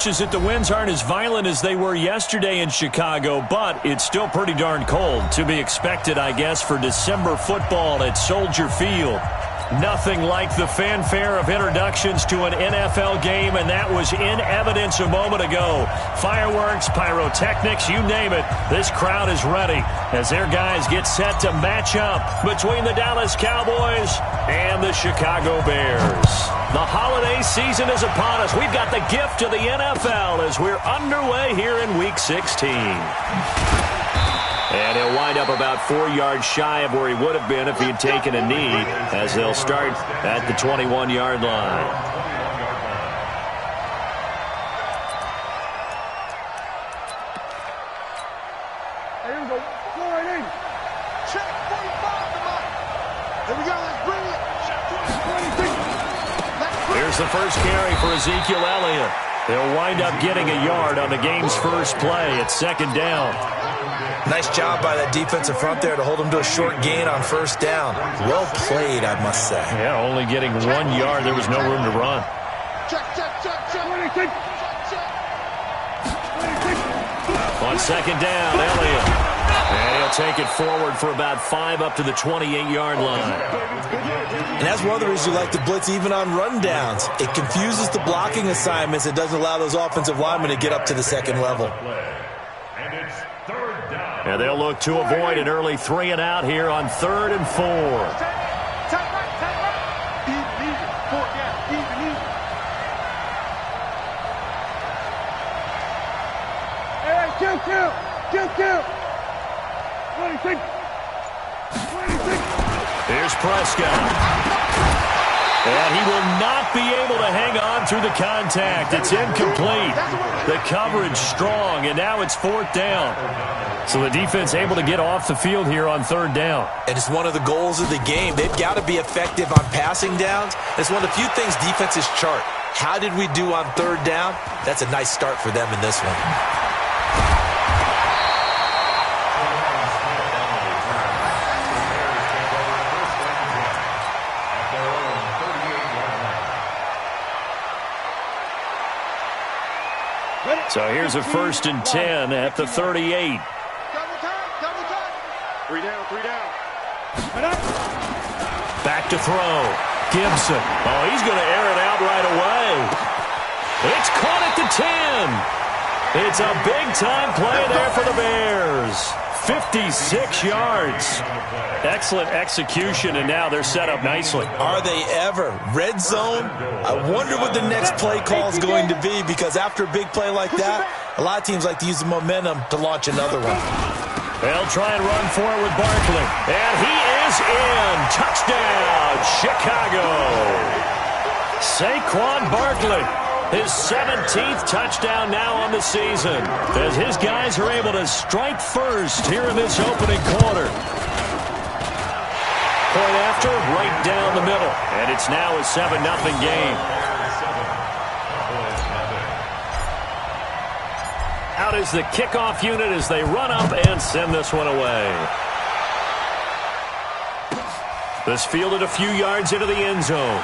That the winds aren't as violent as they were yesterday in Chicago, but it's still pretty darn cold. To be expected, I guess, for December football at Soldier Field. Nothing like the fanfare of introductions to an NFL game, and that was in evidence a moment ago. Fireworks, pyrotechnics, you name it. This crowd is ready as their guys get set to match up between the Dallas Cowboys and the Chicago Bears. The holiday season is upon us. We've got the gift of the NFL as we're underway here in Week 16. And he'll wind up about 4 yards shy of where he would have been if he had taken a knee, as they'll start at the 21-yard line. Here we go. Go right in. Check 45 tonight. Here we go. Let's bring it. Check 26. Here's the first carry for Ezekiel Elliott. They'll wind up getting a yard on the game's first play at second down. Nice job by that defensive front there to hold them to a short gain on first down. Well played, I must say. Yeah, only getting 1 yard. There was no room to run. Check. On second down, Elliott. And he'll take it forward for about 5 up to the 28-yard line. And that's one of the reasons you like to blitz even on rundowns. It confuses the blocking assignments. It doesn't allow those offensive linemen to get up to the second level. And they'll look to avoid an early 3 and out here on 3rd and 4. Kill. 26. Here's Prescott. And he will not be able to hang on through the contact. It's incomplete. The coverage strong, and now it's 4th down. So the defense able to get off the field here on 3rd down. And it's one of the goals of the game. They've got to be effective on passing downs. It's one of the few things defenses chart. How did we do on 3rd down? That's a nice start for them in this one. So here's a 1st and 10 at the 38. Double time. 3 down. Back to throw. Gibson. Oh, he's going to air it out right away. It's caught at the 10. It's a big-time play there for the Bears. 56 yards. Excellent execution, and now they're set up nicely. Are they ever? Red zone? I wonder what the next play call is going to be, because after a big play like that, a lot of teams like to use the momentum to launch another one. They'll try and run for it with Barkley. And he is in. Touchdown, Chicago. Saquon Barkley. His 17th touchdown now on the season, as his guys are able to strike first here in this opening quarter. Point after, right down the middle. And it's now a 7-0 game. Out is the kickoff unit as they run up and send this one away. This fielded a few yards into the end zone.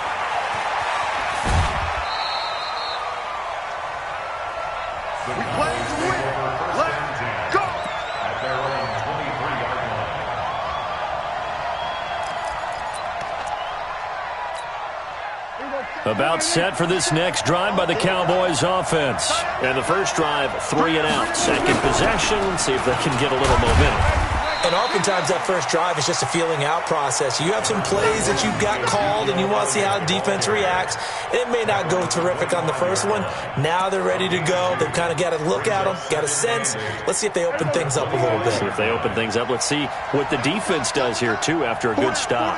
About set for this next drive by the Cowboys offense. And the first drive, 3 and out. Second possession, see if they can get a little momentum. And oftentimes that first drive is just a feeling out process. You have some plays that you've got called and you want to see how the defense reacts. It may not go terrific on the first one. Now they're ready to go. They've kind of got to look at them, got a sense. Let's see if they open things up a little bit. See if they open things up. Let's see what the defense does here, too, after a good stop.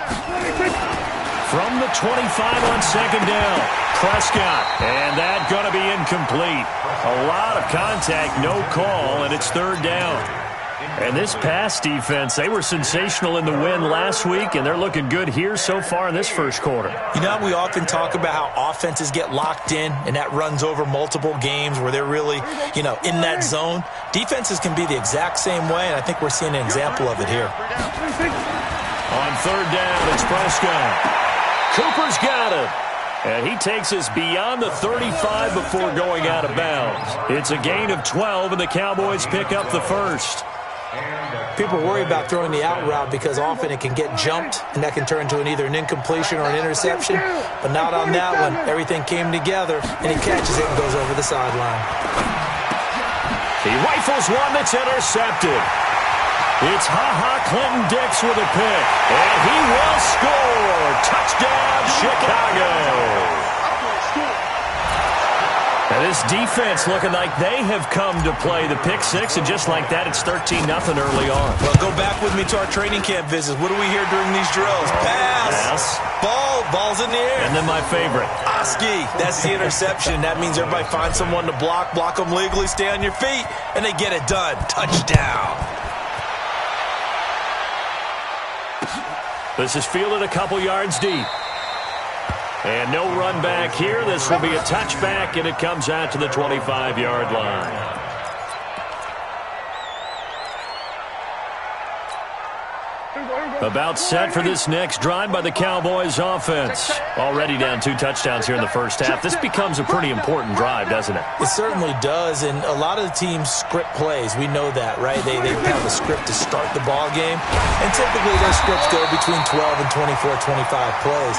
From the 25 on second down, Prescott. And that's going to be incomplete. A lot of contact, no call, and it's 3rd down. And this pass defense, they were sensational in the win last week, and they're looking good here so far in this first quarter. You know, we often talk about how offenses get locked in, and that runs over multiple games where they're really, in that zone. Defenses can be the exact same way, and I think we're seeing an example of it here. On 3rd down, it's Prescott. Cooper's got it. And he takes us beyond the 35 before going out of bounds. It's a gain of 12, and the Cowboys pick up the first. People worry about throwing the out route because often it can get jumped, and that can turn into either an incompletion or an interception. But not on that one. Everything came together, and he catches it and goes over the sideline. He rifles one that's intercepted. It's Clinton-Dix with a pick, and he will score. Touchdown, Chicago. And this defense looking like they have come to play the pick six, and just like that, it's 13-0 early on. Well, go back with me to our training camp visits. What do we hear during these drills? Pass. Ball's in the air. And then my favorite. Oski, that's the interception. That means everybody finds someone to block them legally, stay on your feet, and they get it done. Touchdown. This is fielded a couple yards deep. And no run back here. This will be a touchback, and it comes out to the 25-yard line. About set for this next drive by the Cowboys offense. Already down 2 touchdowns here in the first half. This becomes a pretty important drive, doesn't it? It certainly does, and a lot of the teams script plays. We know that, right? They have a script to start the ball game, and typically their scripts go between 12 and 24, 25 plays.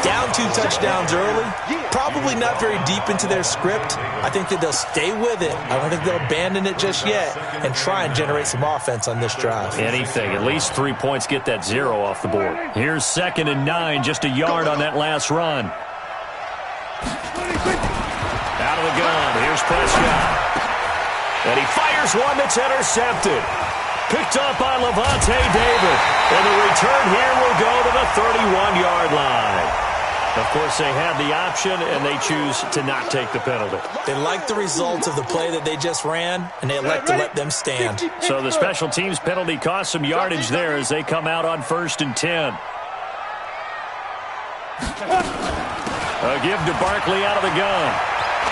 Down 2 touchdowns early, probably not very deep into their script. I think that they'll stay with it. I don't think they'll abandon it just yet and try and generate some offense on this drive. Anything, at least 3 points, get that 0 off the board. Here's 2nd and 9, just a yard on that last run. Out of the gun, here's Prescott. And he fires one that's intercepted. Picked up by Levante David. And the return here will go to the 31-yard line. Of course, they had the option, and they choose to not take the penalty. They like the results of the play that they just ran, and they elect to let them stand. So the special teams penalty cost some yardage there as they come out on 1st and 10. A give to Barkley out of the gun.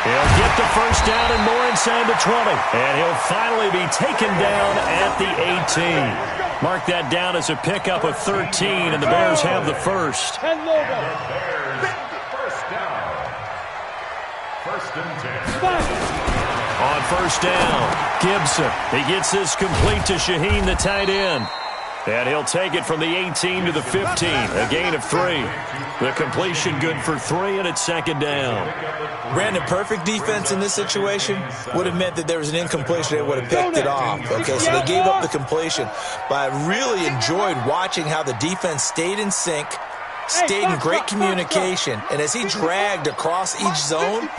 He'll get the first down and more inside the 20. And he'll finally be taken down at the 18. Mark that down as a pickup of 13, and the Bears have the first. On 1st down, Gibson. He gets this complete to Shaheen, the tight end. And he'll take it from the 18 to the 15, a gain of 3. The completion good for 3, and it's 2nd down. Brandon, perfect defense in this situation would have meant that there was an incompletion. They would have picked it off. Okay, so they gave up the completion. But I really enjoyed watching how the defense stayed in sync, stayed in great communication. And as he dragged across each zone,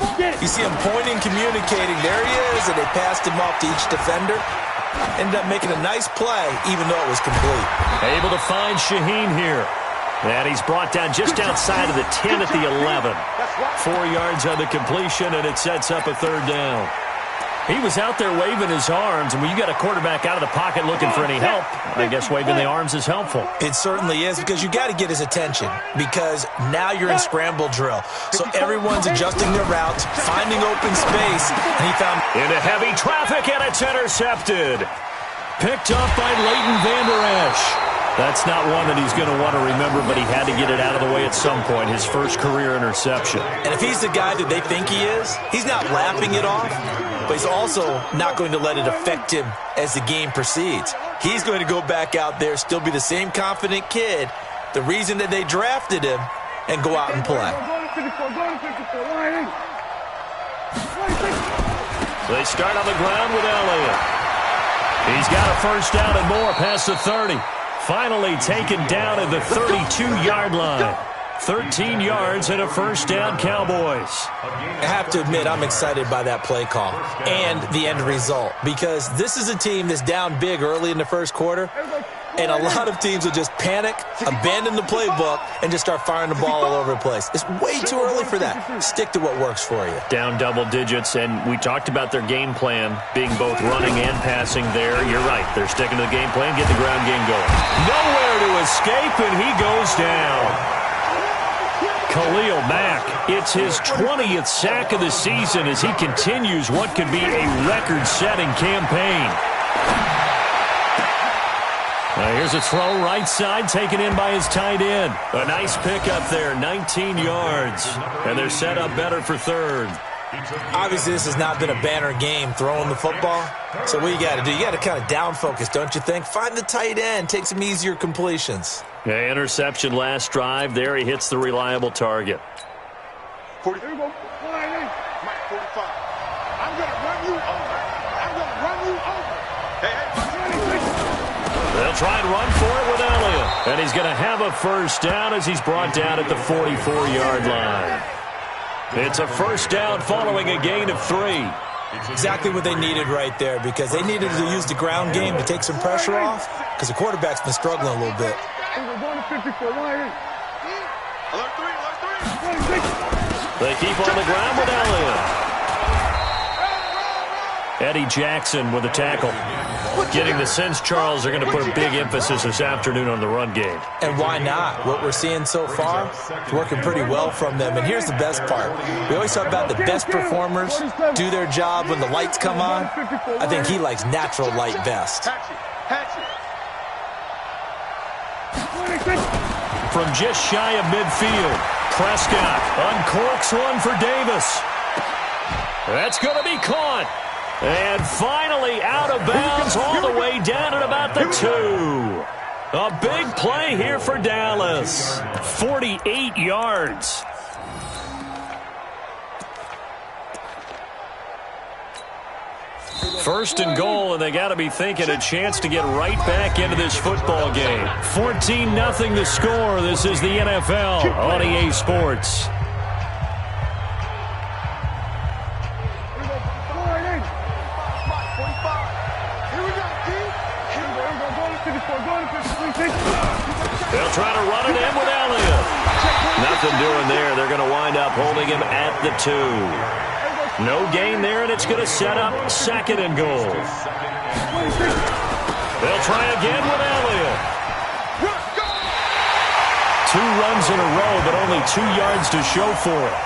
you see him pointing, communicating. There he is, and they passed him off to each defender. Ended up making a nice play, even though it was complete. Able to find Shaheen here. And he's brought down just outside of the 10 at the 11. 4 yards on the completion, and it sets up a 3rd down. He was out there waving his arms, and when you got a quarterback out of the pocket looking for any help, I guess waving the arms is helpful. It certainly is, because you got to get his attention, because now you're in scramble drill. So everyone's adjusting their routes, finding open space, and he found... Into heavy traffic, and it's intercepted. Picked up by Leighton Vander Esch. That's not one that he's going to want to remember, but he had to get it out of the way at some point, his first career interception. And if he's the guy that they think he is, he's not lapping it off, but he's also not going to let it affect him as the game proceeds. He's going to go back out there, still be the same confident kid, the reason that they drafted him, and go out and play. So they start on the ground with Elliott. He's got a first down and more past the 30. Finally taken down at the 32-yard line. 13 yards and a first down, Cowboys. I have to admit, I'm excited by that play call and the end result, because this is a team that's down big early in the first quarter, and a lot of teams will just panic, abandon the playbook, and just start firing the ball all over the place. It's way too early for that. Stick to what works for you. Down double digits, and we talked about their game plan being both running and passing there. You're right. They're sticking to the game plan, get the ground game going. Nowhere to escape, and he goes down. Khalil Mack, it's his 20th sack of the season as he continues what could be a record-setting campaign. Here's a throw right side taken in by his tight end. A nice pickup there, 19 yards. And they're set up better for third. Obviously, this has not been a banner game throwing the football. So what you got to do, you got to kind of down focus, don't you think? Find the tight end, take some easier completions. Yeah, interception last drive. There he hits the reliable target. 40. Here we go. Mike, 45. I'm going to run you over. I'm going to run you over. Hey. They'll try and run for it with Elliott. And he's going to have a first down as he's brought down at the 44-yard line. It's a first down following a gain of 3. Exactly what they needed right there, because they needed to use the ground game to take some pressure off, because the quarterback's been struggling a little bit. We're going to 54. Alert 3. They keep on the ground with Elliott. Eddie Jackson with a tackle. Getting the sense, Charles, are going to put a big emphasis this afternoon on the run game. And why not? What we're seeing so far is working pretty well from them. And here's the best part. We always talk about the best performers do their job when the lights come on. I think he likes natural light best. From just shy of midfield, Prescott uncorks one for Davis. That's going to be caught. And finally out of bounds all the way down at about the 2. A big play here for Dallas. 48 yards. First and goal, and they got to be thinking a chance to get right back into this football game. 14-0 the score. This is the NFL on EA Sports. They'll try to run it in with Elliott. Nothing doing there. They're going to wind up holding him at the 2. No gain there, and it's going to set up second and goal. They'll try again with Elliott. 2 runs in a row, but only 2 yards to show for it.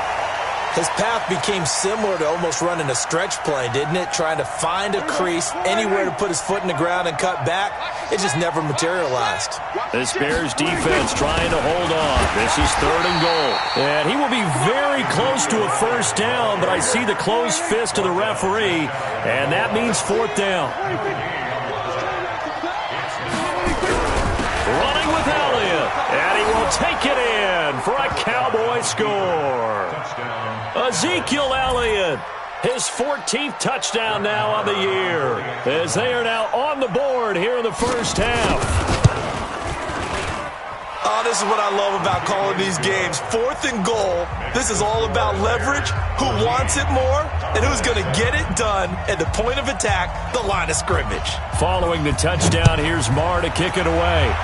His path became similar to almost running a stretch play, didn't it? Trying to find a crease, anywhere to put his foot in the ground and cut back. It just never materialized. This Bears defense trying to hold on. This is third and goal. And he will be very close to a first down, but I see the closed fist of the referee, and that means fourth down. Running with Elliott, and he will take it in for a Cowboy score. Ezekiel Elliott, his 14th touchdown now on the year, as they are now on the board here in the first half. Oh, this is what I love about calling these games. 4th and goal. This is all about leverage, who wants it more, and who's going to get it done at the point of attack, the line of scrimmage. Following the touchdown, here's Marr to kick it away.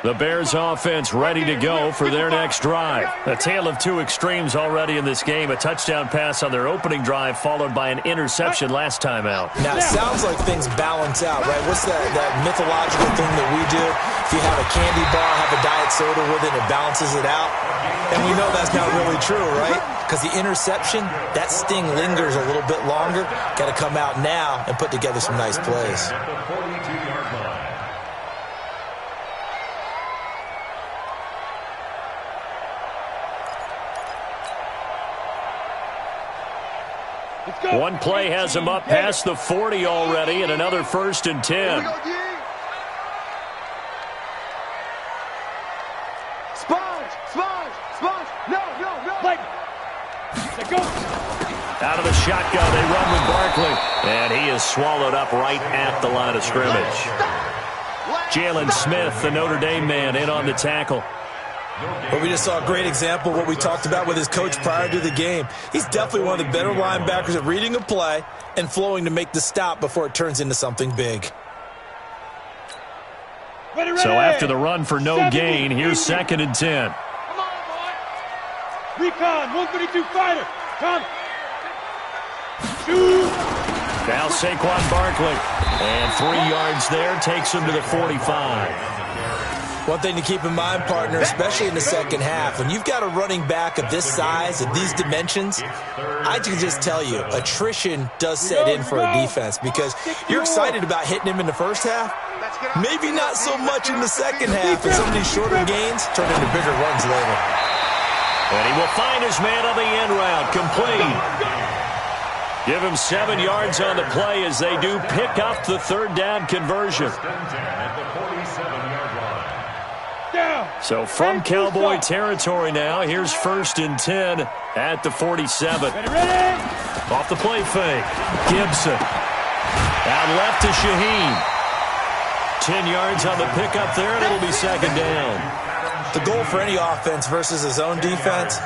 The Bears offense ready to go for their next drive. A tale of 2 extremes already in this game. A touchdown pass on their opening drive followed by an interception last time out. Now, it sounds like things balance out, right? What's that mythological thing that we do? If you have a candy bar, have a diet soda with it, it balances it out. And we know that's not really true, right? Because the interception, that sting lingers a little bit longer. Got to come out now and put together some nice plays. One play has him up past the 40 already, and another 1st and 10. Out of the shotgun, they run with Barkley, and he is swallowed up right at the line of scrimmage. Jalen Smith, the Notre Dame man, in on the tackle. But we just saw a great example of what we talked about with his coach prior to the game. He's definitely one of the better linebackers at reading a play and flowing to make the stop before it turns into something big. So after the run for no gain, here's 2nd and 10. Come on, boy. Recon, 132 fighter. Come. Shoot. Now Saquon Barkley. And 3 yards there takes him to the 45. One thing to keep in mind, partner, especially in the second half, when you've got a running back of this size, of these dimensions, I can just tell you, attrition does set in for a defense because you're excited about hitting him in the first half. Maybe not so much in the second half, and some of these shorter gains turn into bigger runs later. And he will find his man on the end route, complete. Give him 7 yards on the play as they do pick up the third down conversion. So from Cowboy territory now, here's 1st and 10 at the 47. Off the play fake, Gibson. Out left to Shaheen. 10 yards on the pickup there, and it'll be 2nd down. The goal for any offense versus his own defense,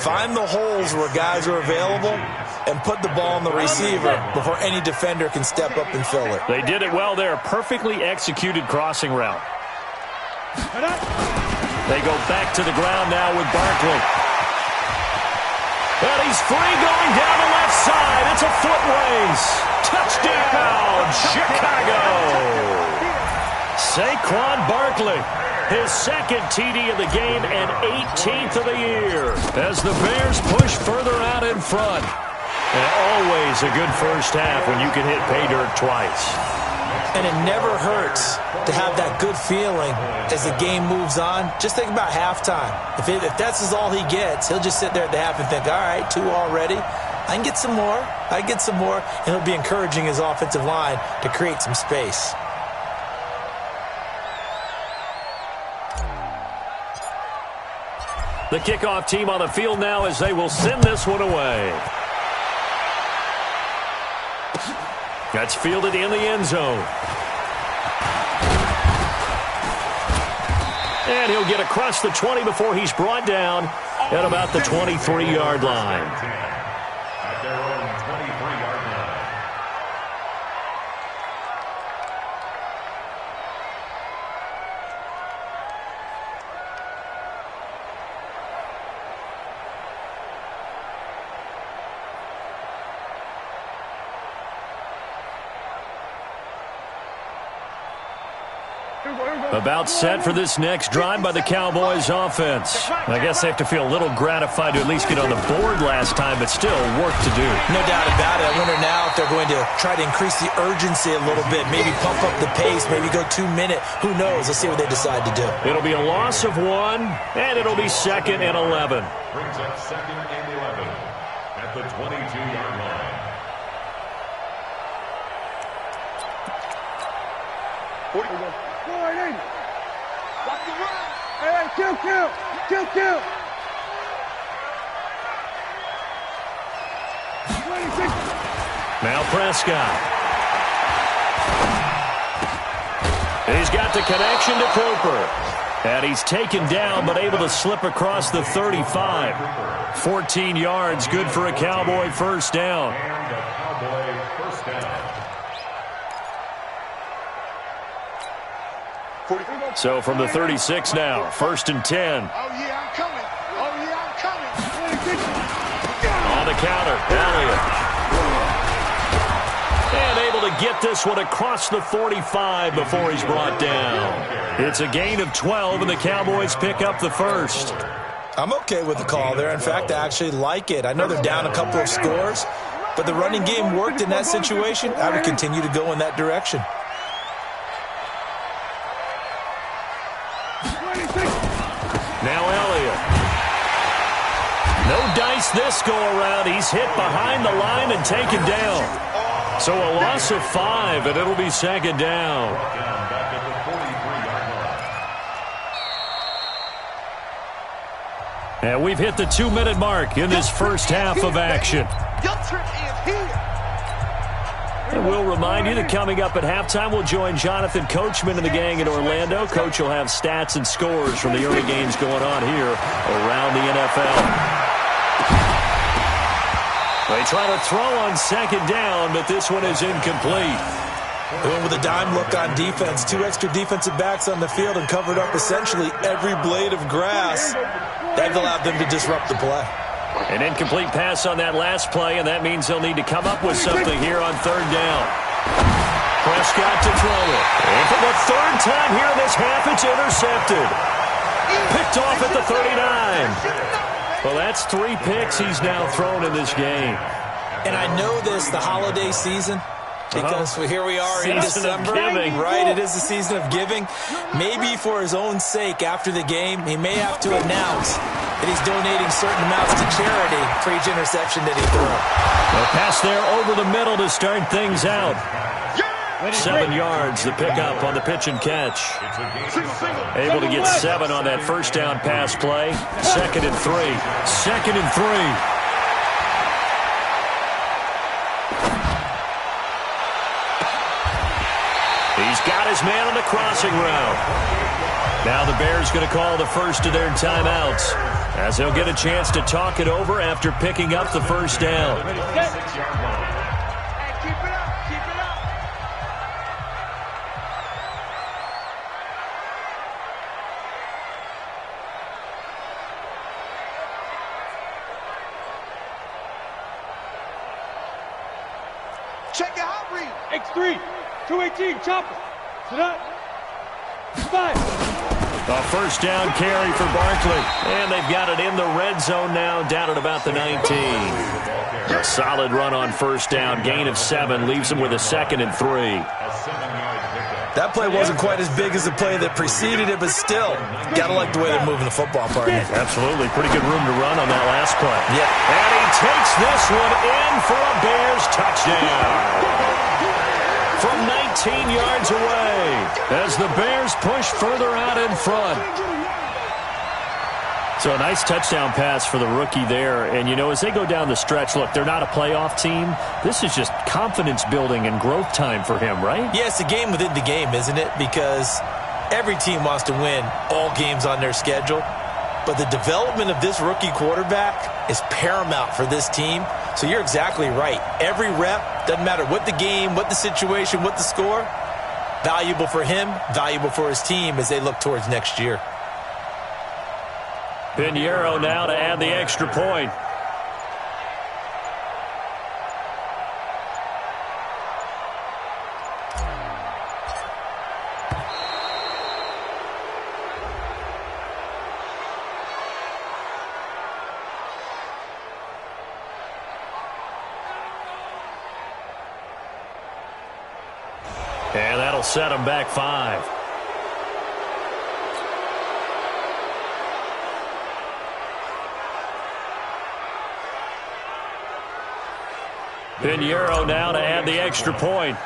find the holes where guys are available and put the ball on the receiver before any defender can step up and fill it. They did it well there. Perfectly executed crossing route. They go back to the ground now with Barkley. And he's free going down the left side. It's a foot race. Touchdown, Chicago. Saquon Barkley, his 2nd TD of the game and 18th of the year as the Bears push further out in front. And always a good first half when you can hit pay dirt twice. And it never hurts to have that good feeling as the game moves on. Just think about halftime. If that's all he gets, he'll just sit there at the half and think, all right, 2 already. I can get some more. I can get some more. And he'll be encouraging his offensive line to create some space. The kickoff team on the field now as they will send this one away. That's fielded in the end zone. And he'll get across the 20 before he's brought down at about the 23-yard line. At their own 23-yard line. About set for this next drive by the Cowboys offense. I guess they have to feel a little gratified to at least get on the board last time, but still work to do. No doubt about it. I wonder now if they're going to try to increase the urgency a little bit, maybe pump up the pace, maybe go 2-minute. Who knows? Let's see what they decide to do. It'll be a loss of 1, and it'll be 2nd and 11. Brings up 2nd and 11 at the 22-yard line. Watch the run. Hey, kill. 26. Now Prescott. He's got the connection to Cooper. And he's taken down but able to slip across the 35. 14 yards, good for a Cowboy first down. And a Cowboy first down. So from the 36 now, 1st and 10. Oh, yeah, I'm coming. On the counter, Elliott. And able to get this one across the 45 before he's brought down. It's a gain of 12, and the Cowboys pick up the first. I'm okay with the call there. In fact, I actually like it. I know they're down a couple of scores, but the running game worked in that situation. I would continue to go in that direction. Now Elliott. No dice this go-around. He's hit behind the line and taken down. So a loss of 5, and it'll be 2nd down. Back at the 43-yard line. And we've hit the 2-minute mark in this first half of action. Your trip is here. And we'll remind you that coming up at halftime, we'll join Jonathan Coachman and the gang in Orlando. Coach will have stats and scores from the early games going on here around the NFL. They try to throw on 2nd down, but this one is incomplete. Going with a dime look on defense. 2 extra defensive backs on the field and covered up essentially every blade of grass. That allowed them to disrupt the play. An incomplete pass on that last play, and that means he'll need to come up with something here on third down. Prescott to throw it. And for the third time here in this half, it's intercepted. Picked off at the 39. Well, that's 3 picks he's now thrown in this game. And I know this, the holiday season, because here we are in December, right? It is the season of giving. Maybe for his own sake, after the game, he may have to announce that he's donating certain amounts to charity for each interception that he threw. A pass there over the middle to start things out. 7 yards, the pickup on the pitch and catch. Able to get 7 on that first down pass play. 2nd and 3. 2nd and 3. He's got his man on the crossing route. Now the Bears going to call the first of their timeouts, as they'll get a chance to talk it over after picking up the first down. Check your hot read. X3, 218, chopper. Sit up. 5. A first down carry for Barkley. And they've got it in the red zone now, down at about the 19. A solid run on first down. Gain of 7 leaves him with a 2nd and 3. That play wasn't quite as big as the play that preceded it, but still, got to like the way they're moving the football, partner. Absolutely. Pretty good room to run on that last play. Yeah. And he takes this one in for a Bears touchdown. From 19 yards away, as the Bears push further out in front. So a nice touchdown pass for the rookie there. And, you know, as they go down the stretch, look, they're not a playoff team. This is just confidence building and growth time for him, right? Yeah, it's a game within the game, isn't it? Because every team wants to win all games on their schedule. But the development of this rookie quarterback is paramount for this team. So you're exactly right. Every rep, doesn't matter what the game, what the situation, what the score, valuable for him, valuable for his team as they look towards next year. Pinheiro now to add the extra point. And that'll set him back 5. Pinheiro now to add the extra point.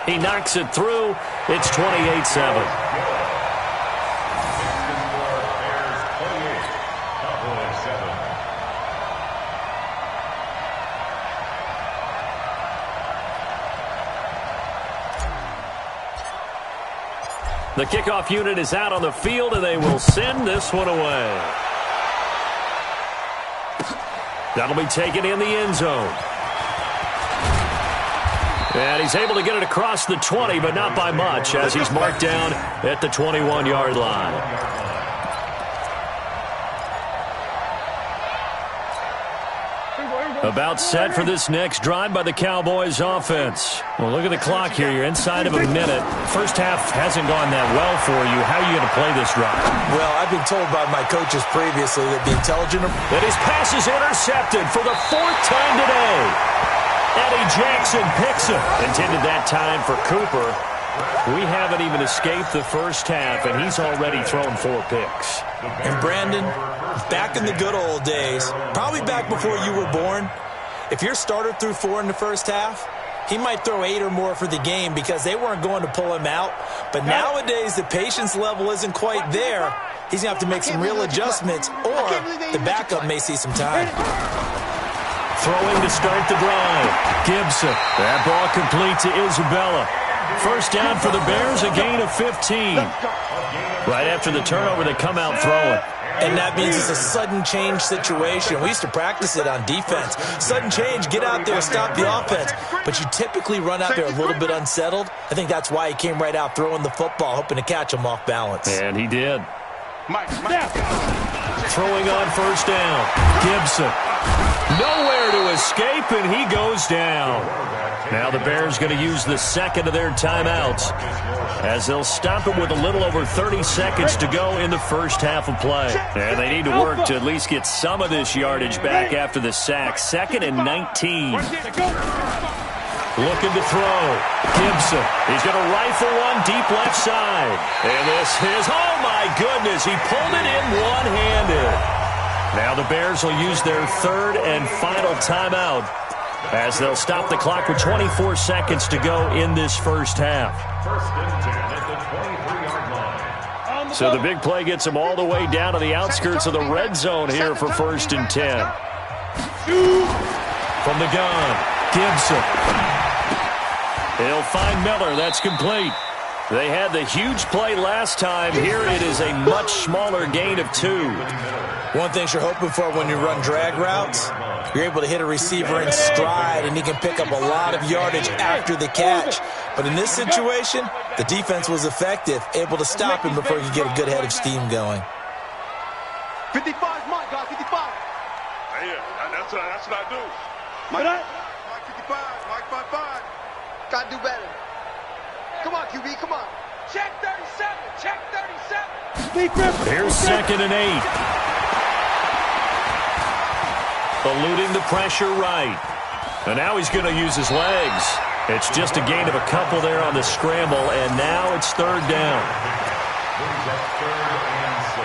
He knocks it through. It's 28-7. The kickoff unit is out on the field, and they will send this one away. That'll be taken in the end zone. And he's able to get it across the 20, but not by much, as he's marked down at the 21-yard line. About set for this next drive by the Cowboys offense. Well, look at the clock here. You're inside of a minute. First half hasn't gone that well for you. How are you going to play this drive? Well, I've been told by my coaches previously that the intelligent... That his pass is intercepted for the 4th time today. Eddie Jackson picks him. Intended that time for Cooper. We haven't even escaped the first half, and he's already thrown 4 picks. And Brandon, back in the good old days, probably back before you were born, if your starter threw 4 in the first half, he might throw 8 or more for the game because they weren't going to pull him out. But nowadays, the patience level isn't quite there. He's going to have to make some real adjustments, or the backup may see some time. Throwing to start the drive. Gibson. That ball complete to Isabella. First down for the Bears, a gain of 15. Right after the turnover, they come out throwing. And that means it's a sudden change situation. We used to practice it on defense. Sudden change, get out there, stop the offense. But you typically run out there a little bit unsettled. I think that's why he came right out throwing the football, hoping to catch him off balance. And he did. Mike. Throwing on first down. Gibson. Nowhere to escape, and he goes down. Now the Bears going to use the second of their timeouts as they'll stop it with a little over 30 seconds to go in the first half of play. And they need to work to at least get some of this yardage back after the sack. 2nd and 19. Looking to throw. Gibson. He's going to rifle one deep left side. And this is, oh my goodness, he pulled it in one-handed. Now the Bears will use their 3rd and final timeout as they'll stop the clock with 24 seconds to go in this first half. 1st and 10 at the 23-yard line. So the big play gets them all the way down to the outskirts of the red zone here for 1st and 10. From the gun, Gibson. He'll find Miller. That's complete. They had the huge play last time. Here it is a much smaller gain of 2. One thing you're hoping for when you run drag routes, you're able to hit a receiver in stride, and he can pick up a lot of yardage after the catch. But in this situation, the defense was effective, able to stop him before he could get a good head of steam going. 55, Mike, guys, 55. Yeah, that's what I do. Mike 55, Mike 55. Gotta do better. Come on, QB, come on. Check 37, check 37. Here's 2nd and 8. Eluding the pressure right. And now he's going to use his legs. It's just a gain of a couple there on the scramble, and now it's 3rd down. Brings up 3rd and 6.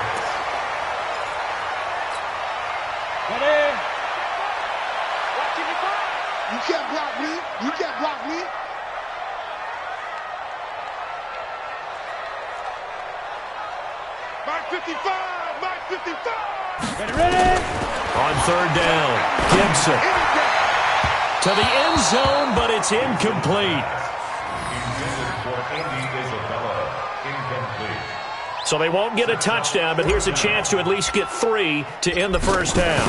You can't block me. You can't block me. Mike 55, Mike 55. Ready? On 3rd down, Gibson. To the end zone, but it's incomplete. Intended for Andy Isabella. Incomplete. So they won't get a touchdown, but here's a chance to at least get 3 to end the first half.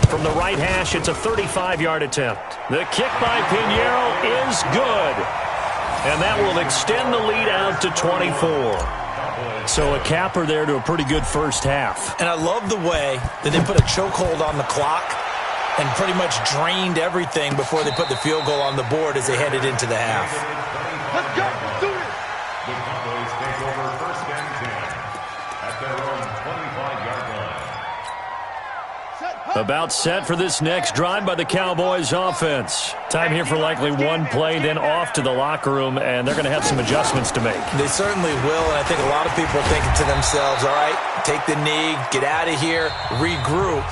From the right hash, it's a 35-yard attempt. The kick by Pinheiro is good. And that will extend the lead out to 24. So a capper there to a pretty good first half. And I love the way that they put a chokehold on the clock and pretty much drained everything before they put the field goal on the board as they headed into the half. Let's go. Let's do this. The Cowboys take over 1st and 10 at their own 25-yard line. About set for this next drive by the Cowboys offense. Time here for likely one play, then off to the locker room, and they're going to have some adjustments to make. They certainly will, and I think a lot of people are thinking to themselves, all right, take the knee, get out of here, regroup.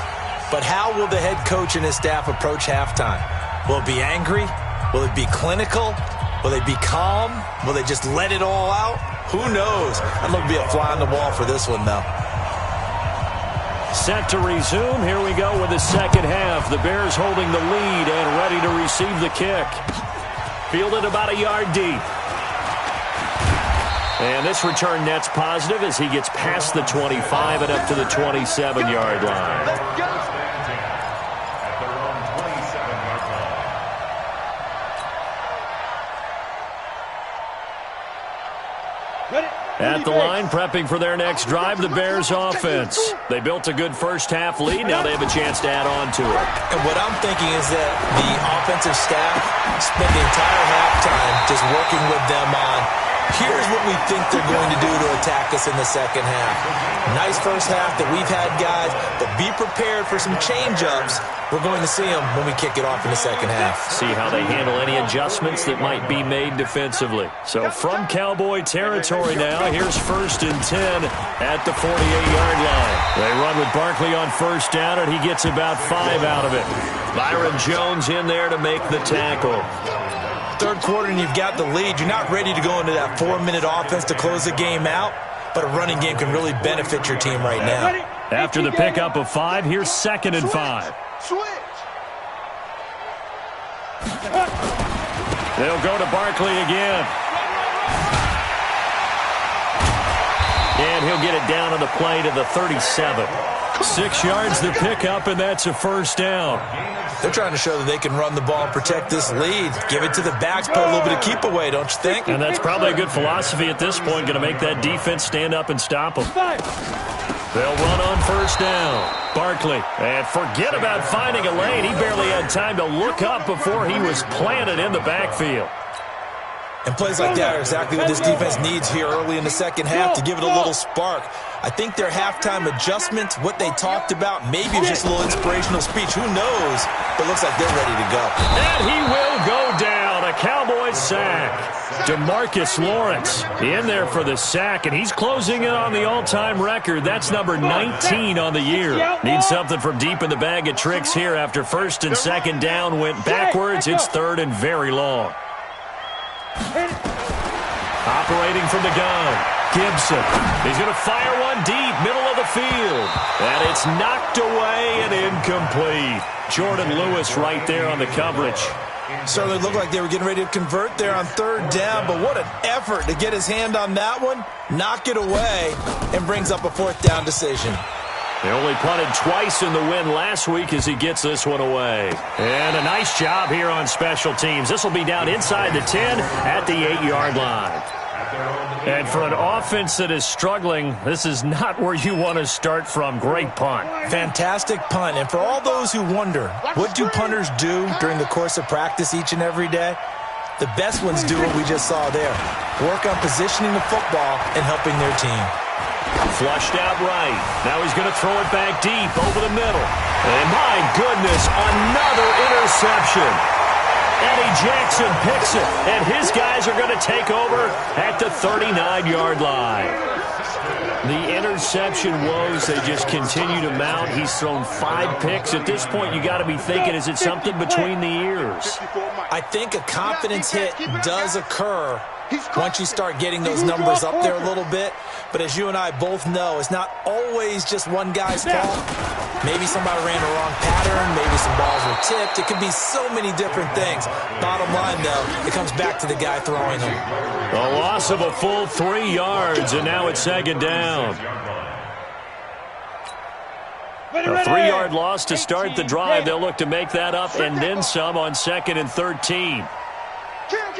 But how will the head coach and his staff approach halftime? Will it be angry? Will it be clinical? Will they be calm? Will they just let it all out? Who knows? I'd love to be a fly on the wall for this one, though. Set to resume. Here we go with the second half. The Bears holding the lead and ready to receive the kick. Fielded about a yard deep. And this return net's positive as he gets past the 25 and up to the 27-yard line. Let's go. At their own 27-yard line. At the line, prepping for their next drive, the Bears offense. They built a good first half lead. Now they have a chance to add on to it. And what I'm thinking is that the offensive staff spent the entire halftime just working with them on, here's what we think they're going to do to attack us in the second half. Nice first half that we've had, guys, but be prepared for some change-ups. We're going to see them when we kick it off in the second half. See how they handle any adjustments that might be made defensively. So from Cowboy territory now, here's 1st and 10 at the 48-yard line. They run with Barkley on first down, and he gets about 5 out of it. Byron Jones in there to make the tackle. Third quarter and you've got the lead. You're not ready to go into that 4-minute offense to close the game out, but a running game can really benefit your team right now. After the pickup of 5, here's 2nd and 5. Switch. They'll go to Barkley again. And he'll get it down on the play to the 37. 6 yards the pickup, and that's a first down. They're trying to show that they can run the ball and protect this lead. Give it to the backs, put a little bit of keep away, don't you think? And that's probably a good philosophy at this point, going to make that defense stand up and stop them. They'll run on first down. Barkley, and forget about finding a lane. He barely had time to look up before he was planted in the backfield. And plays like that are exactly what this defense needs here early in the second half to give it a little spark. I think their halftime adjustments, what they talked about, maybe it's just a little inspirational speech. Who knows? But it looks like they're ready to go. And he will go down. A Cowboys sack. DeMarcus Lawrence in there for the sack, and he's closing in on the all-time record. That's number 19 on the year. Needs something from deep in the bag of tricks here after first and second down went backwards. It's third and very long. Operating from the gun, Gibson. He's going to fire one deep, middle of the field. And it's knocked away and incomplete. Jordan Lewis right there on the coverage. Certainly looked like they were getting ready to convert there on third down, but what an effort to get his hand on that one, knock it away, and brings up a fourth down decision. They only punted twice in the win last week as he gets this one away. And a nice job here on special teams. This will be down inside the 10 at the 8-yard line. And for an offense that is struggling, this is not where you want to start from. Great punt. Fantastic punt. And for all those who wonder, what do punters do during the course of practice each and every day? The best ones do what we just saw there. Work on positioning the football and helping their team. Flushed out right. Now he's going to throw it back deep over the middle. And my goodness, another interception. Eddie Jackson picks it, and his guys are going to take over at the 39-yard line. The interception woes, they just continue to mount. He's thrown 5 picks. At this point, you got to be thinking, is it something between the ears? I think a confidence hit does occur once you start getting those numbers up there a little bit. But as you and I both know, it's not always just one guy's fault. Maybe somebody ran the wrong pattern. Maybe some balls were tipped. It could be so many different things. Bottom line, though, it comes back to the guy throwing them. A loss of a full 3 yards, and now it's second down. A 3-yard loss to start the drive. They'll look to make that up and then some on 2nd and 13. Kill.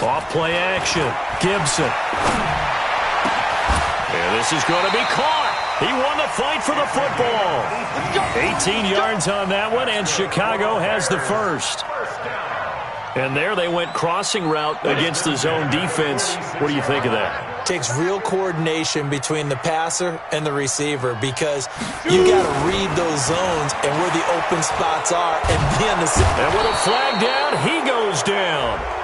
Off play action. Gibson. And this is going to be caught. He won the fight for the football. 18 yards on that one, and Chicago has the first. And there they went crossing route against the zone defense. What do you think of that? Takes real coordination between the passer and the receiver because you got to read those zones and where the open spots are and be on the... And with a flag down, he goes down.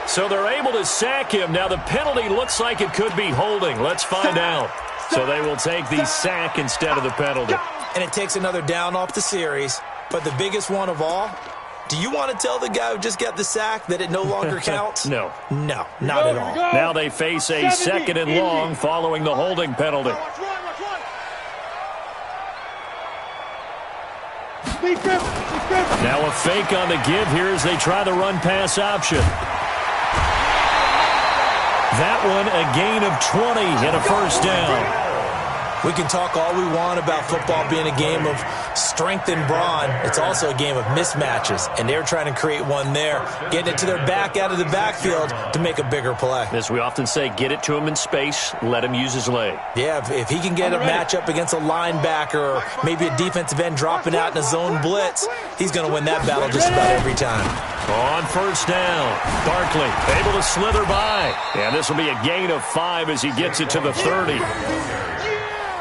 So they're able to sack him. Now the penalty looks like it could be holding. Let's find out. So they will take the sack instead of the penalty. And it takes another down off the series. But the biggest one of all, do you want to tell the guy who just got the sack that it no longer counts? No. No, not at all. Now they face a 2nd and long following the holding penalty. Now a fake on the give here as they try the run-pass option. That one, a gain of 20 and a first down. We can talk all we want about football being a game of strength and brawn. It's also a game of mismatches, and they're trying to create one there, getting it to their back out of the backfield to make a bigger play. As we often say, get it to him in space, let him use his leg. Yeah, if he can get a matchup against a linebacker or maybe a defensive end dropping out in a zone blitz, he's going to win that battle just about every time. On first down, Barkley able to slither by. And this will be a gain of 5 as he gets it to the 30.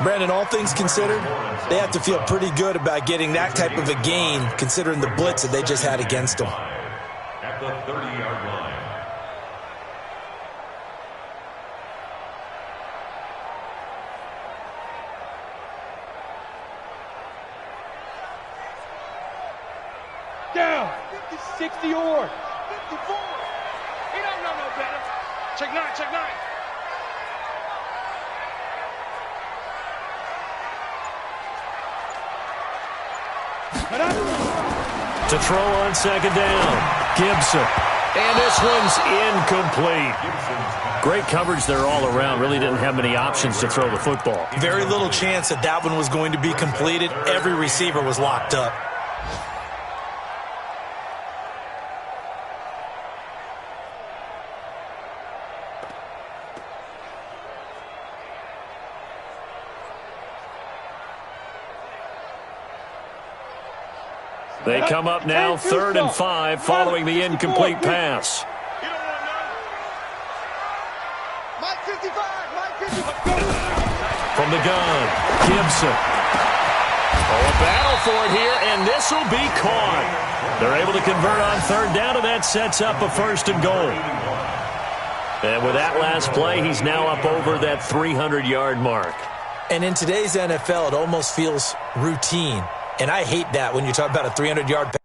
Brandon, all things considered, they have to feel pretty good about getting that type of a gain considering the blitz that they just had against them. At the 30-yard line. Down. 60 or 54. He don't know no better. Check 9. To throw on second down, Gibson. And this one's incomplete. Great coverage there all around. Really didn't have many options to throw the football. Very little chance that that one was going to be completed. Every receiver was locked up. They come up now 3rd and 5 following the incomplete pass. Mike 55, Mike 55. From the gun, Gibson. Oh, a battle for it here, and this will be caught. They're able to convert on 3rd down, and that sets up a 1st and goal. And with that last play, he's now up over that 300-yard mark. And in today's NFL, it almost feels routine. And I hate that when you talk about a 300-yard pass.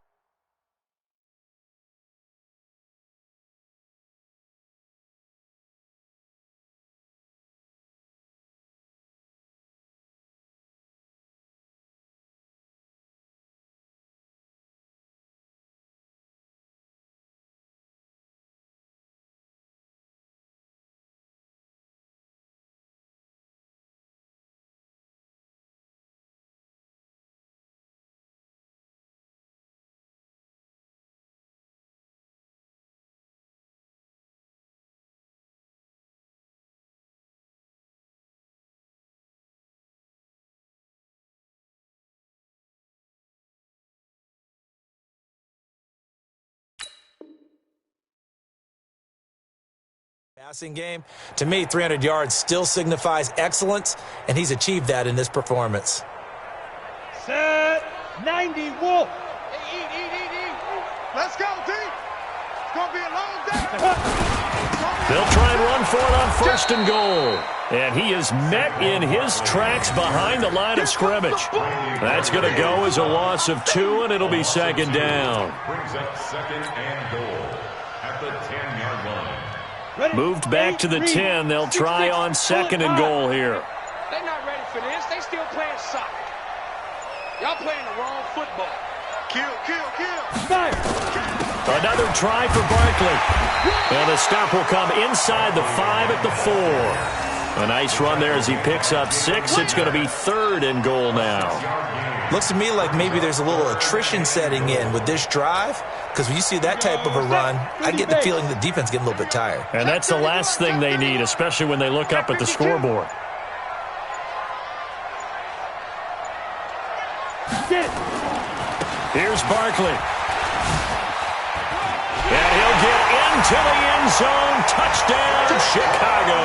Passing game, to me, 300 yards still signifies excellence, and he's achieved that in this performance. Set 90, Wolf. Eat. Let's go, D. It's going to be a long day. They'll try and run for it on 1st and goal. And he is met in his tracks behind the line of scrimmage. That's going to go as a loss of 2, and it'll be 2nd down. Brings up 2nd and goal at the 10-yard line. Moved back to the 10. They'll try on 2nd and goal here. They're not ready for this. They still playing soccer. Y'all playing the wrong football. Kill. Another try for Barkley. And the stop will come inside the 5 at the 4. A nice run there as he picks up 6. It's going to be 3rd and goal now. Looks to me like maybe there's a little attrition setting in with this drive, because when you see that type of a run, I get the feeling the defense getting a little bit tired. And that's the last thing they need, especially when they look up at the scoreboard. Here's Barkley. And he'll get into the end zone. Touchdown, Chicago.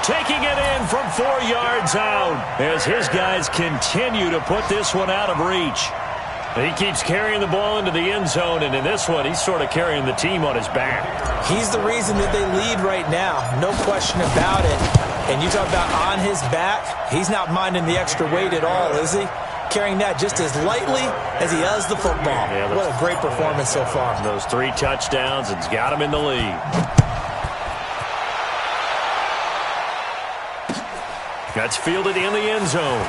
Taking it in from 4 yards out as his guys continue to put this one out of reach. He keeps carrying the ball into the end zone, and in this one, he's sort of carrying the team on his back. He's the reason that they lead right now, no question about it. And you talk about on his back, he's not minding the extra weight at all, is he? Carrying that just as lightly as he does the football. Yeah, what a great performance so far. Those 3 touchdowns, it's got him in the lead. That's fielded in the end zone.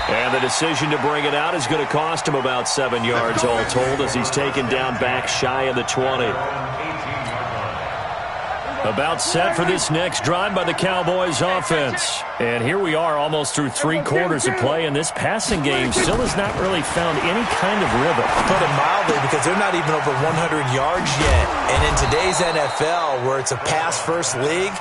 And the decision to bring it out is going to cost him about 7 yards all told as he's taken down back shy of the 20. About set for this next drive by the Cowboys offense. And here we are almost through 3 quarters of play, and this passing game still has not really found any kind of rhythm. Put it mildly, because they're not even over 100 yards yet. And in today's NFL, where it's a pass-first league,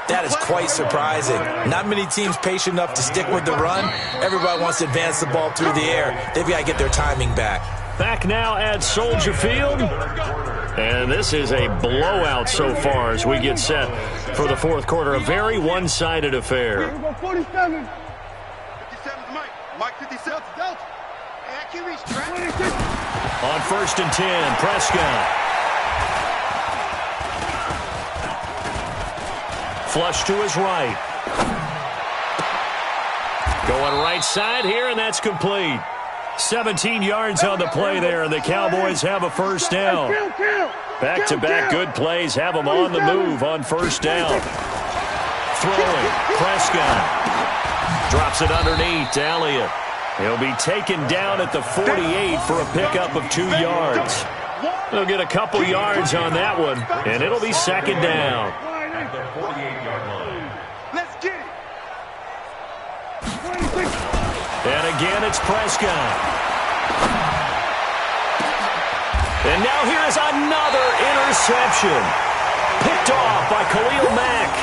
that is quite surprising. Not many teams patient enough to stick with the run. Everybody wants to advance the ball through the air. They've got to get their timing back. Back now at Soldier Field. And this is a blowout so far as we get set for the 4th quarter. A very one-sided affair. 57's Mike. Mike 57. Delta. Hey, I can reach track. On 1st and 10, Prescott. Flush to his right. Going right side here, and that's complete. 17 yards on the play there, and the Cowboys have a 1st down. Back-to-back good plays have them on the move on 1st down. Throwing, Prescott. Drops it underneath to Elliott. He'll be taken down at the 48 for a pickup of 2 yards. They'll get a couple yards on that one, and it'll be 2nd down. At the 48-yard line. Let's get it. And again, it's Prescott. And now here is another interception. Picked off by Khalil Mack.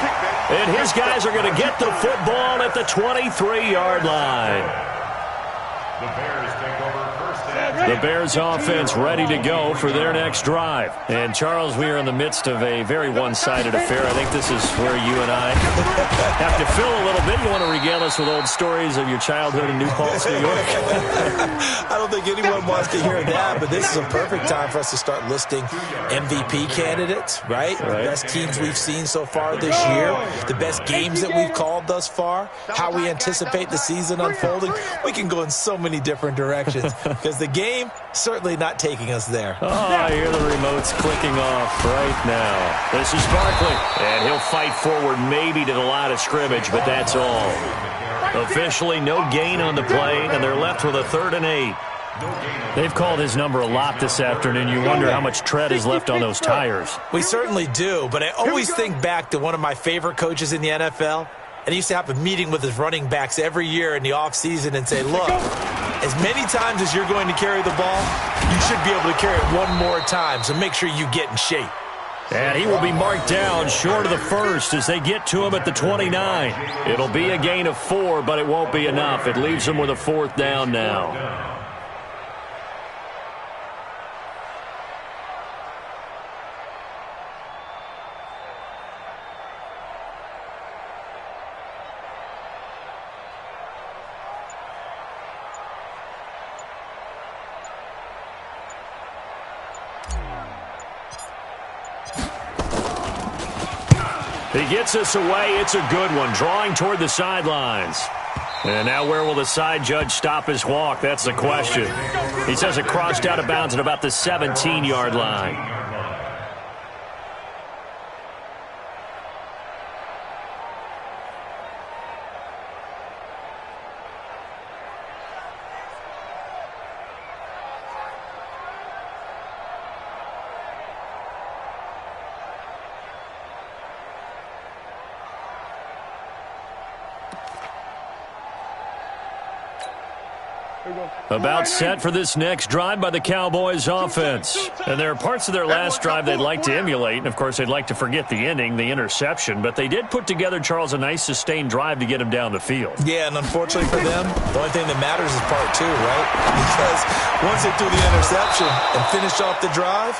And his guys are going to get the football at the 23-yard line. The Bears take over first and The Bears offense ready to go for their next drive. And, Charles, we are in the midst of a very one-sided affair. I think this is where you and I have to fill a little bit. You want to regale us with old stories of your childhood in New Paltz, New York? I don't think anyone wants to hear that, but this is a perfect time for us to start listing MVP candidates, right? The best teams we've seen so far this year, the best games that we've called thus far, how we anticipate the season unfolding. We can go in so many different directions because the game certainly not taking us there. Oh, I hear the remote's clicking off right now. This is Barkley, and he'll fight forward maybe to the line of scrimmage, but that's all. Officially no gain on the play, and they're left with a 3rd and 8. They've called his number a lot this afternoon. You wonder how much tread is left on those tires. We certainly do, but I always think back to one of my favorite coaches in the NFL, and he used to have a meeting with his running backs every year in the offseason and say, look, as many times as you're going to carry the ball, you should be able to carry it one more time, so make sure you get in shape. And he will be marked down short of the first as they get to him at the 29. It'll be a gain of 4, but it won't be enough. It leaves him with a 4th down now. He gets us away. It's a good one, drawing toward the sidelines. And now where will the side judge stop his walk? That's the question. He says it crossed out of bounds at about the 17-yard line. About set for this next drive by the Cowboys offense. And there are parts of their last drive they'd like to emulate. And, of course, they'd like to forget the ending, the interception. But they did put together, Charles, a nice sustained drive to get him down the field. Yeah, and unfortunately for them, the only thing that matters is part 2, right? Because once they threw the interception and finished off the drive,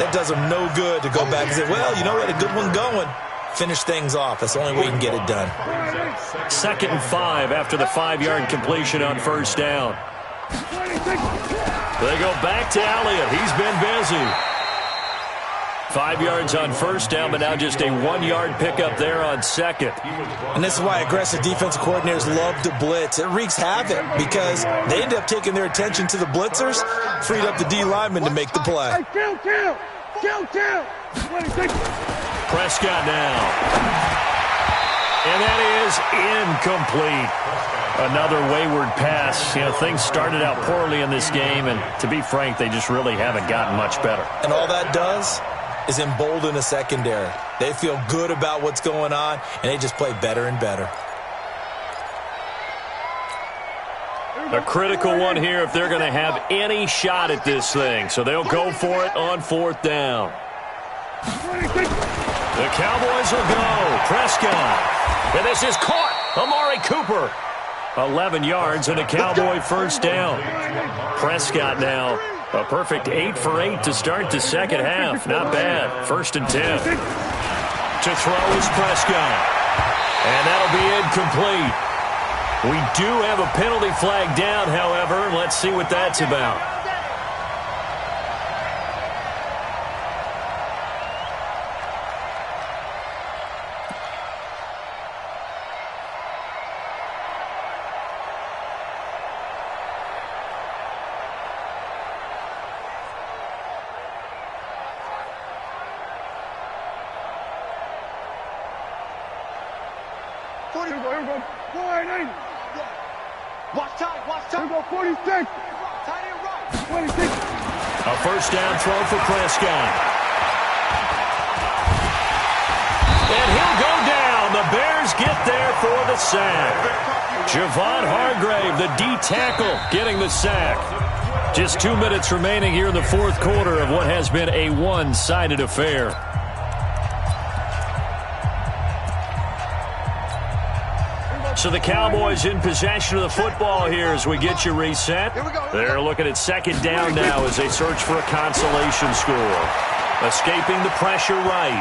that does them no good to go back and say, well, you know, we had a good one going. Finish things off. That's the only way you can get it done. 2nd and 5 after the 5-yard completion on 1st down. They go back to Elliott. He's been busy. 5 yards on 1st down, but now just a 1-yard pickup there on 2nd. And this is why aggressive defensive coordinators love to blitz. It wreaks havoc because they end up taking their attention to the blitzers, freed up the D lineman to make the play. Prescott now. And that is incomplete. Another wayward pass. You know, things started out poorly in this game, and to be frank, they just really haven't gotten much better. And all that does is embolden a secondary. They feel good about what's going on, and they just play better and better. A critical one here if they're going to have any shot at this thing. So they'll go for it on 4th down. The Cowboys will go. Prescott. And this is caught. Amari Cooper. 11 yards and a Cowboy 1st down. Prescott now a perfect 8 for 8 to start the 2nd half. Not bad. 1st and 10. To throw is Prescott. And that'll be incomplete. We do have a penalty flag down, however. Let's see what that's about. A 1st down throw for Prescott. And he'll go down. The Bears get there for the sack. Javon Hargrave, the D tackle, getting the sack. Just 2 minutes remaining here in the 4th quarter of what has been a one-sided affair. So the Cowboys in possession of the football here as we get you reset. They're looking at second down now as they search for a consolation score. Escaping the pressure right.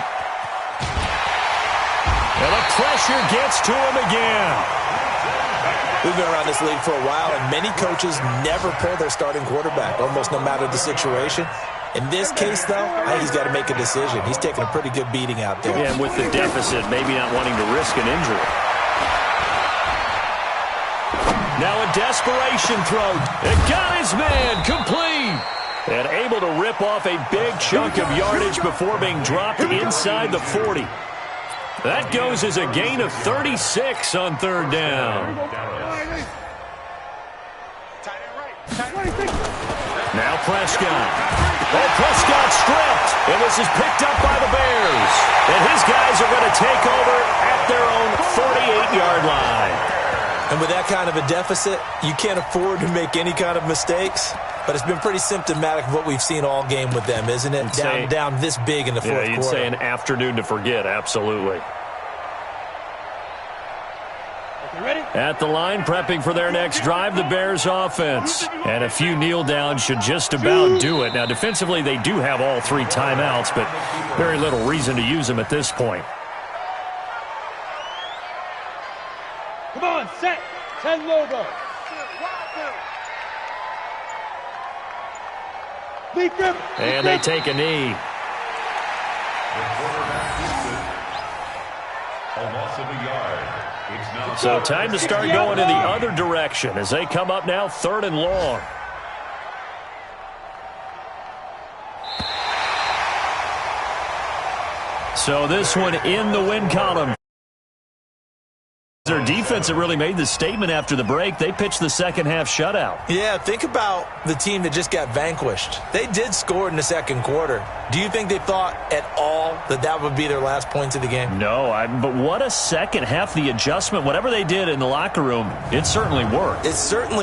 And the pressure gets to him again. We've been around this league for a while, and many coaches never pull their starting quarterback, almost no matter the situation. In this case, though, I think he's got to make a decision. He's taking a pretty good beating out there. Yeah, and with the deficit, maybe not wanting to risk an injury. Now a desperation throw. It got his man complete. And able to rip off a big chunk of yardage before being dropped inside the 40. That goes as a gain of 36 on third down. Now Prescott. Oh, Prescott stripped. And this is picked up by the Bears. And his guys are going to take over at their own 48-yard line. And with that kind of a deficit, you can't afford to make any kind of mistakes. But it's been pretty symptomatic of what we've seen all game with them, isn't it? Down this big in the fourth quarter. Yeah, you'd say an afternoon to forget, absolutely. At the line, prepping for their next drive, the Bears offense. And a few kneel downs should just about do it. Now, defensively, they do have all three timeouts, but very little reason to use them at this point. Come on, set. 10 logo. And they take a knee. A loss of a yard. So time to start going in the other direction as they come up now, third and long. So this one in the win column. Their defense that really made the statement after the break. They pitched the second half shutout. Yeah, think about the team that just got vanquished. They did score in the second quarter. Do you think they thought at all that that would be their last points of the game? No, but what a second half. The adjustment, whatever they did in the locker room, it certainly worked. It certainly